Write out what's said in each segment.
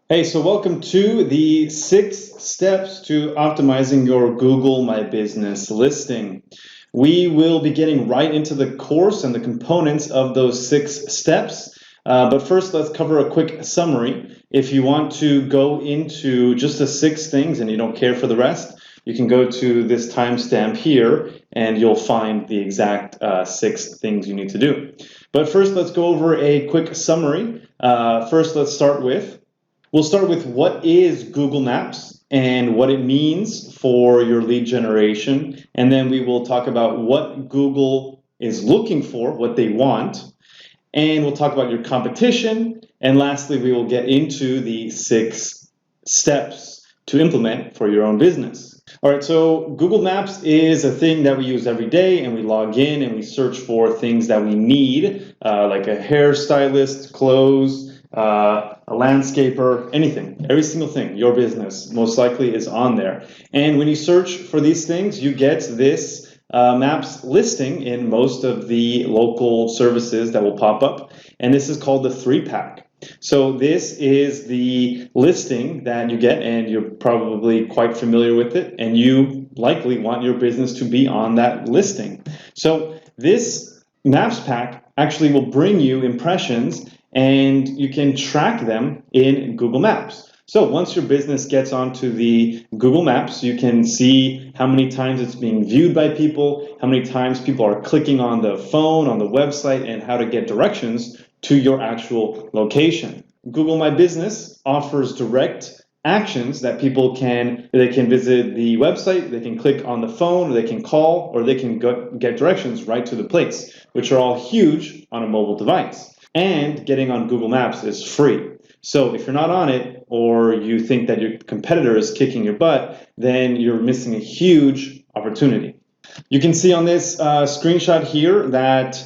Hey, so welcome to the 6 steps to optimizing your Google My Business listing. We will be getting right into the course and the components of those 6 steps. But first, let's cover a quick summary. If you want to go into just the 6 things and you don't care for the rest, you can go to this timestamp here and you'll find the exact 6 things you need to do. But first, let's go over a quick summary. First, we'll start with what is Google Maps and what it means for your lead generation. And then we will talk about what Google is looking for, what they want. And we'll talk about your competition. And lastly, we will get into the 6 steps to implement for your own business. All right, so Google Maps is a thing that we use every day, and we log in and we search for things that we need, like a hairstylist, clothes, a landscaper, anything, every single thing, your business most likely is on there. And when you search for these things, you get this Maps listing in most of the local services that will pop up. And this is called the 3-pack. So this is the listing that you get, and you're probably quite familiar with it, and you likely want your business to be on that listing. So this Maps pack actually will bring you impressions, and you can track them in Google Maps. So once your business gets onto the Google Maps, you can see how many times it's being viewed by people, how many times people are clicking on the phone, on the website, and how to get directions to your actual location. Google My Business offers direct actions that they can visit the website, they can click on the phone, or they can call, or they can get directions right to the place, which are all huge on a mobile device. And getting on Google Maps is free. So if you're not on it, or you think that your competitor is kicking your butt, then you're missing a huge opportunity. You can see on this screenshot here that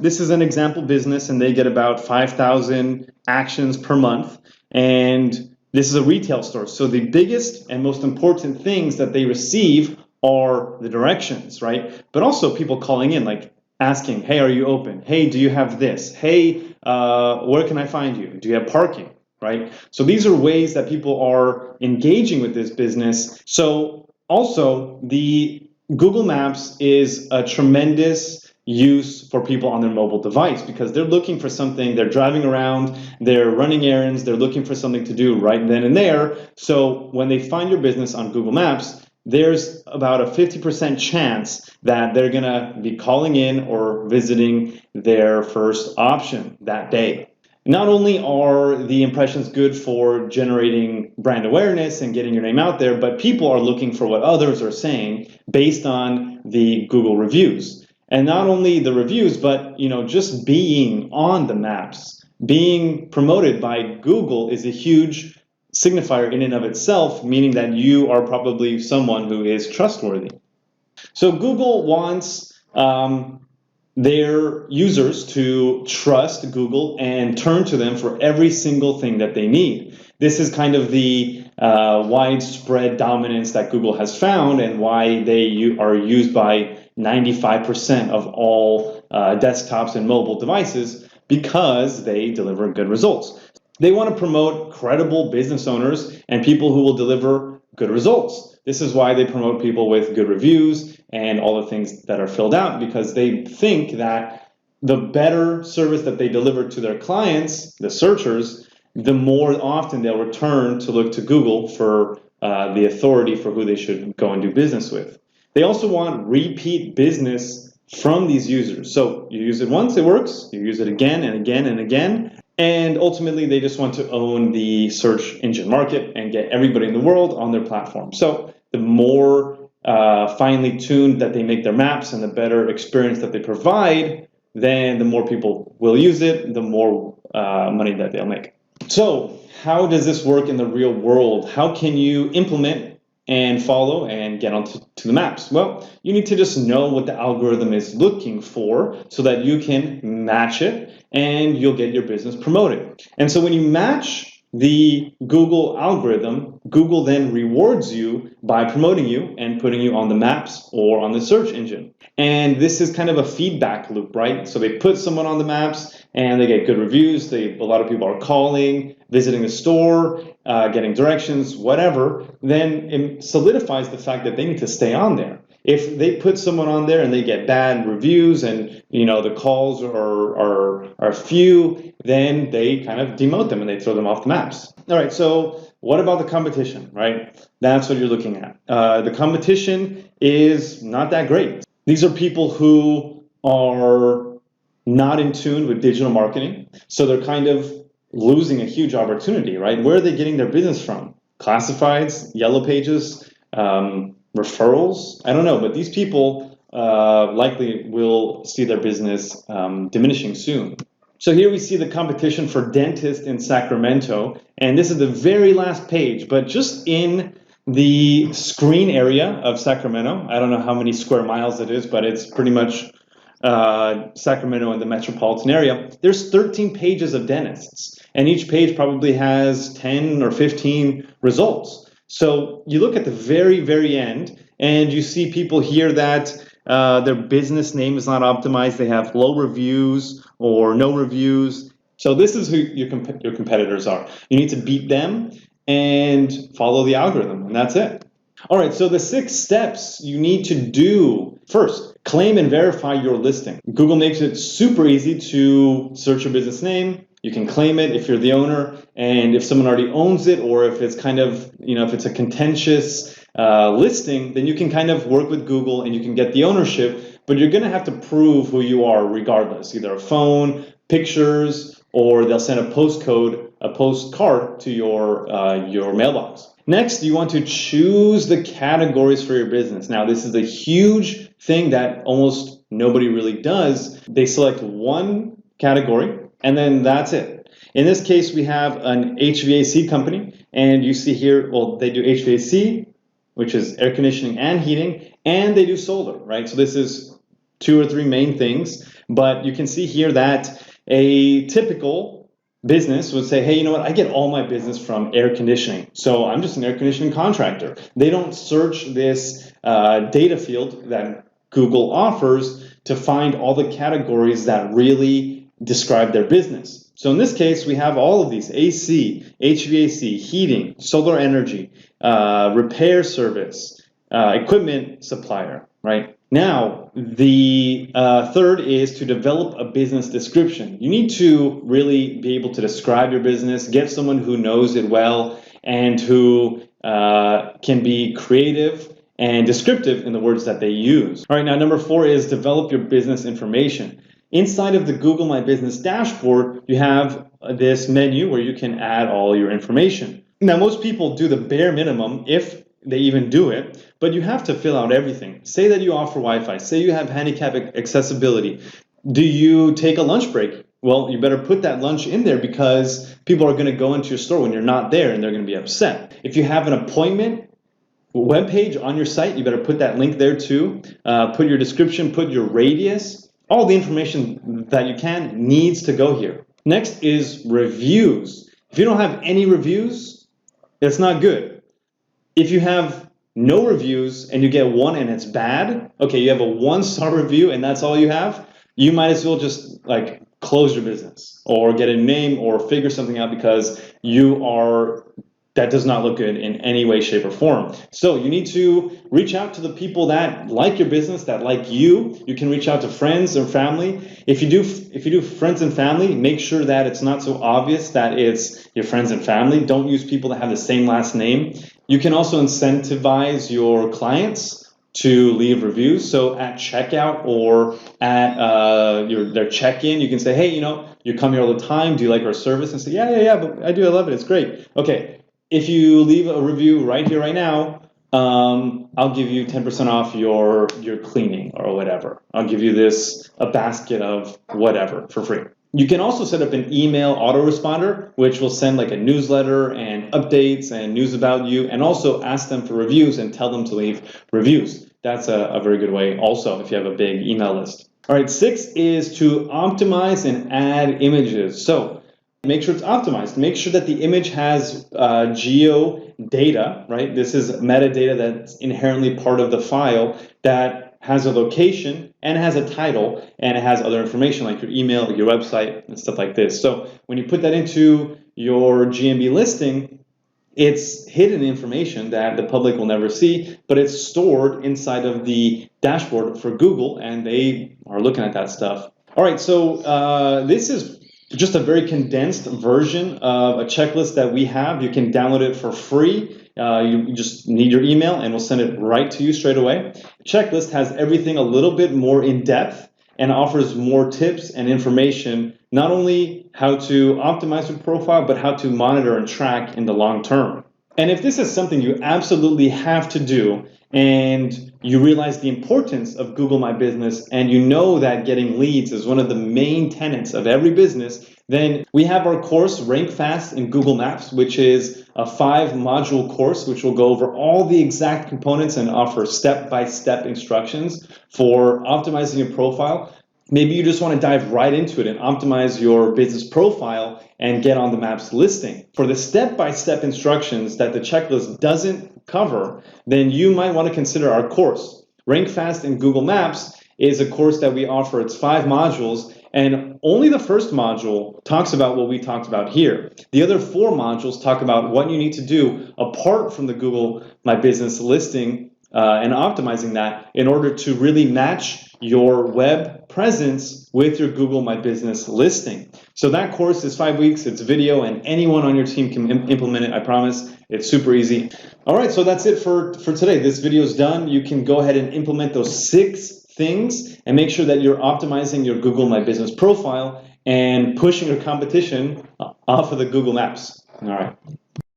this is an example business, and they get about 5,000 actions per month. And this is a retail store. So the biggest and most important things that they receive are the directions, right? But also people calling in, like asking, hey, are you open? Hey, do you have this? Hey, where can I find you? Do you have parking? Right? So these are ways that people are engaging with this business. So also, the Google Maps is a tremendous use for people on their mobile device, because they're looking for something, they're driving around, they're running errands, they're looking for something to do right then and there. So when they find your business on Google Maps, there's about a 50% chance that they're going to be calling in or visiting their first option that day. Not only are the impressions good for generating brand awareness and getting your name out there, but people are looking for what others are saying based on the Google reviews. And not only the reviews, but just being on the maps, being promoted by Google is a huge signifier in and of itself, meaning that you are probably someone who is trustworthy. So Google wants their users to trust Google and turn to them for every single thing that they need. This is kind of the widespread dominance that Google has found, and why they are used by 95% of all desktops and mobile devices, because they deliver good results. They want to promote credible business owners and people who will deliver good results. This is why they promote people with good reviews and all the things that are filled out, because they think that the better service that they deliver to their clients, the searchers, the more often they'll return to look to Google for the authority for who they should go and do business with. They also want repeat business from these users. So you use it once, it works. You use it again and again and again. And ultimately, they just want to own the search engine market and get everybody in the world on their platform. So the more finely tuned that they make their maps and the better experience that they provide, then the more people will use it, the more money that they'll make. So how does this work in the real world? How can you implement and follow and get onto the maps? Well, you need to just know what the algorithm is looking for so that you can match it and you'll get your business promoted. And so when you match the Google algorithm, Google then rewards you by promoting you and putting you on the maps or on the search engine. And this is kind of a feedback loop, right? So they put someone on the maps and they get good reviews. A lot of people are calling, visiting the store, getting directions, whatever. Then it solidifies the fact that they need to stay on there. If they put someone on there and they get bad reviews and the calls are few, then they kind of demote them and they throw them off the maps. All right, so what about the competition, right? That's what you're looking at. The competition is not that great. These are people who are not in tune with digital marketing, so they're kind of losing a huge opportunity, right? Where are they getting their business from? Classifieds, yellow pages, referrals? I don't know, but these people likely will see their business diminishing soon. So here we see the competition for dentists in Sacramento, and this is the very last page, but just in the screen area of Sacramento, I don't know how many square miles it is, but it's pretty much Sacramento and the metropolitan area, there's 13 pages of dentists, and each page probably has 10 or 15 results. So you look at the very, very end, and you see people here that their business name is not optimized. They have low reviews or no reviews. So this is who your competitors are. You need to beat them and follow the algorithm, and that's it. All right, so the 6 steps you need to do. First, claim and verify your listing. Google makes it super easy to search your business name. You can claim it if you're the owner, and if someone already owns it, or if it's kind of, if it's a contentious listing, then you can kind of work with Google and you can get the ownership, but you're going to have to prove who you are regardless, either a phone, pictures, or they'll send a postcard to your mailbox. Next, you want to choose the categories for your business. Now, this is a huge thing that almost nobody really does. They select one category, and then that's it. In this case, we have an HVAC company, and you see here, well, they do HVAC, which is air conditioning and heating, and they do solar, right? So this is 2 or 3 main things, but you can see here that a typical business would say, hey, you know what, I get all my business from air conditioning, so I'm just an air conditioning contractor. They don't search this data field that Google offers to find all the categories that really describe their business. So in this case, we have all of these: AC, HVAC, heating, solar energy, repair service, equipment supplier, right? Now, the third is to develop a business description. You need to really be able to describe your business, get someone who knows it well and who can be creative and descriptive in the words that they use. All right, now number 4 is develop your business information. Inside of the Google My Business dashboard, you have this menu where you can add all your information. Now, most people do the bare minimum, if they even do it, but you have to fill out everything. Say that you offer Wi-Fi. Say you have handicap accessibility. Do you take a lunch break? Well, you better put that lunch in there, because people are going to go into your store when you're not there and they're going to be upset. If you have an appointment webpage on your site, you better put that link there too. Put your description, put your radius. All the information that you can needs to go here. Next is reviews. If you don't have any reviews, it's not good. If you have no reviews and you get one and it's bad, okay, you have a 1-star review and that's all you have, you might as well just close your business or get a name or figure something out, because that does not look good in any way, shape, or form. So you need to reach out to the people that like your business, that like you. You can reach out to friends or family. If you do friends and family, make sure that it's not so obvious that it's your friends and family. Don't use people that have the same last name. You can also incentivize your clients to leave reviews. So at checkout or at their check-in, you can say, hey, you come here all the time. Do you like our service? And say, yeah, but I do. I love it. It's great. Okay. If you leave a review right here, right now, I'll give you 10% off your cleaning or whatever. I'll give you a basket of whatever for free. You can also set up an email autoresponder, which will send a newsletter and updates and news about you, and also ask them for reviews and tell them to leave reviews. That's a very good way also if you have a big email list. All right, 6 is to optimize and add images. So make sure it's optimized. Make sure that the image has geo data, right? This is metadata that's inherently part of the file that has a location and has a title and it has other information like your email, your website, and stuff like this. So when you put that into your GMB listing, it's hidden information that the public will never see, but it's stored inside of the dashboard for Google, and they are looking at that stuff. All right, so this is just a very condensed version of a checklist that we have. You can download it for free. You just need your email, and we'll send it right to you straight away. The checklist has everything a little bit more in depth and offers more tips and information, not only how to optimize your profile, but how to monitor and track in the long term. And if this is something you absolutely have to do, and you realize the importance of Google My Business, and you know that getting leads is one of the main tenets of every business, then we have our course, Rank Fast in Google Maps, which is a 5-module course, which will go over all the exact components and offer step-by-step instructions for optimizing your profile. Maybe you just want to dive right into it and optimize your business profile and get on the Maps listing. For the step-by-step instructions that the checklist doesn't cover, then you might want to consider our course. Rank Fast in Google Maps is a course that we offer. It's 5 modules, and only the first module talks about what we talked about here. The other 4 modules talk about what you need to do apart from the Google My Business listing and optimizing that in order to really match your web presence with your Google My Business listing. So that course is 5 weeks, it's video, and anyone on your team can implement it, I promise. It's super easy. All right, so that's it for today. This video is done. You can go ahead and implement those 6 things and make sure that you're optimizing your Google My Business profile and pushing your competition off of the Google Maps. All right.